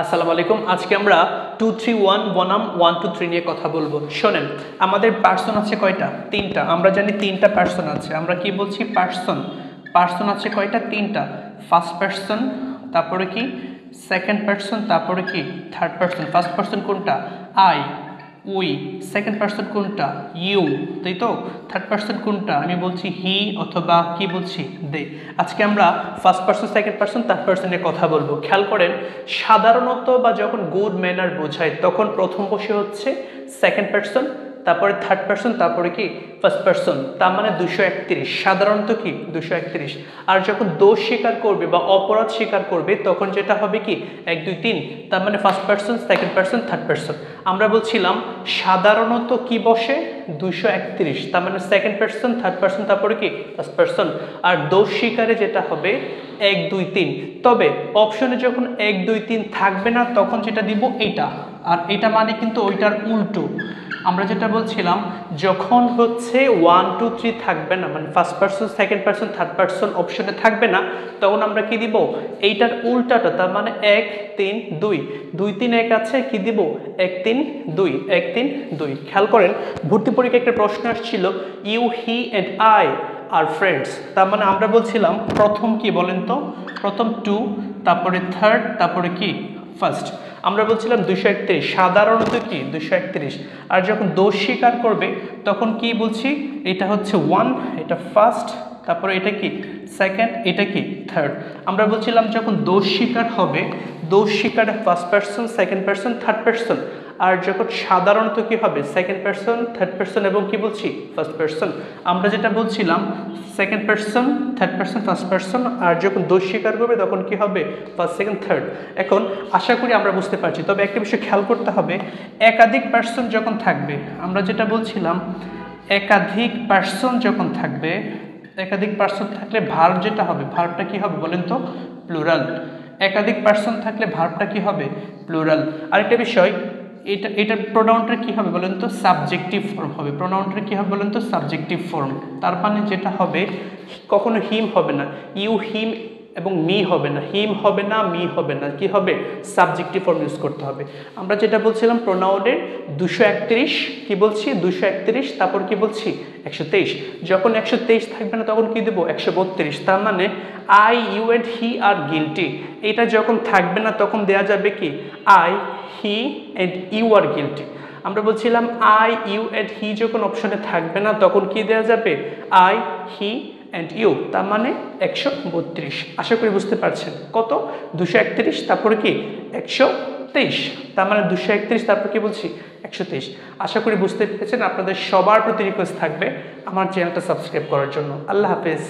আসসালামু আলাইকুম। আজকে আমরা 2 3 1 বনাম 1 2 3 নিয়ে কথা বলবো। শুনেন, আমাদের পার্সন আছে কয়টা? তিনটা। আমরা জানি তিনটা পার্সন আছে। আমরা কি বলছি? পার্সন। পার্সন আছে কয়টা? তিনটা। ফার্স্ট পার্সন, তারপরে কি সেকেন্ড পার্সন, তারপরে কি থার্ড পার্সন। ফার্স্ট পার্সন কোনটা? I, we. সেকেন্ড পার্সন কোনটা? ইউ, তাই তো। থার্ড পার্সন কোনটা? আমি বলছি হি অথবা কি বলছি? দে। আজকে আমরা first person, second person, third পার্সনের কথা বলবো। খেয়াল করেন, সাধারণত বা যখন গুড ম্যানার বোঝায় তখন প্রথম বসে হচ্ছে সেকেন্ড পার্সন, তারপরে থার্ড পার্সন, তারপরে কি ফার্স্ট পার্সন। তার মানে 231। সাধারণত কি 231। আর যখন দোষ স্বীকার করবে বা অপরাধ স্বীকার করবে তখন যেটা হবে কি 1 2 3। তার মানে first person, second person, third person. আমরা বলছিলাম সাধারণত কি বসে? 231। তার মানে সেকেন্ড পার্সন, থার্ড পার্সন, তারপরে কি ফার্স্ট পার্সন। আর দোষ স্বীকারে যেটা হবে 1 2 3। তবে অপশনে যখন 1 2 3 থাকবে না তখন যেটা দিব এইটা। আর এটা মানে কিন্তু ওইটার উল্টো। আমরা যেটা বলছিলাম যখন হচ্ছে 1 2 3 থাকবে না, মানে first person, second person, third person অপশনে থাকবে না, তখন আমরা কি দিব? এইটার উল্টাটা। তার মানে 1 3 2 2 3 1 আছে, কি দিব? 1 3 2 1 3 2। খেয়াল করেন, ভর্তি পরীক্ষায় একটা প্রশ্ন আসছিল, you he and I are friends. তার মানে আমরা বলছিলাম প্রথম কি বলেন তো? প্রথম 2, তারপরে থার্ড, তারপরে কি ফার্স্ট। আমরা বলছিলাম 231। সাধারণত কি 231। আর যখন দোষ স্বীকার করবে তখন কি বলছি? এটা হচ্ছে 1, এটা ফার্স্ট, তারপরে এটা কি সেকেন্ড, এটা কি থার্ড। আমরা বলছিলাম যখন দোষ স্বীকার হবে, দোষ স্বীকারে first person, second person, third person. আর যখন সাধারণত কি হবে? সেকেন্ড পার্সন, থার্ড পার্সন এবং কি বলছি ফার্স্ট পার্সন। আমরা যেটা বলছিলাম second person, third person, first person. আর যখন দোষ স্বীকার করবে তখন কি হবে? First, second, third. এখন আশা করি আমরা বুঝতে পারছি। তবে একটা বিষয় খেয়াল করতে হবে, একাধিক পার্সন যখন থাকবে, আমরা যেটা বলছিলাম একাধিক পার্সন যখন থাকবে, একাধিক পার্সন থাকলে ভার্ব যেটা হবে, ভার্বটা কি হবে বলেন তো? প্লুরাল। একাধিক পার্সন থাকলে ভার্বটা কি হবে? প্লুরাল। আরেকটা বিষয়, এটা প্রোনাউনটা কি হবে বলেন তো? সাবজেক্টিভ ফর্ম হবে। প্রোনাউনটা কি হবে বলেন তো? Subjective form. তার মানে যেটা হবে, কখনো হিম হবে না, ইউ হিম এবং মি হবে না, হিম হবে না, মি হবে না, কি হবে? সাবজেক্টিভ ফর্ম ইউজ করতে হবে। আমরা যেটা বলছিলাম প্রোনাউনের 231, কি বলছি? 231, তারপর কি বলছি? 123। যখন 123 থাকবে না তখন কি দেবো? 132। তার মানে I, you and he are guilty. এটা যখন থাকবে না তখন দেয়া যাবে কি? I, he and you are guilty. আমরা বলছিলাম আই, ইউ এন্ড হি যখন অপশনে থাকবে না তখন কি দেওয়া যাবে? I, he and you. তার মানে 132। আশা করি বুঝতে পারছেন। কত? 231, তারপরে কি 123। তার মানে 231, তারপর কি বলছি? 123। আশা করি বুঝতে পেরেছেন। আপনাদের সবার প্রতি রিকোয়েস্ট থাকবে আমার চ্যানেলটা সাবস্ক্রাইব করার জন্য। আল্লাহ হাফেজ।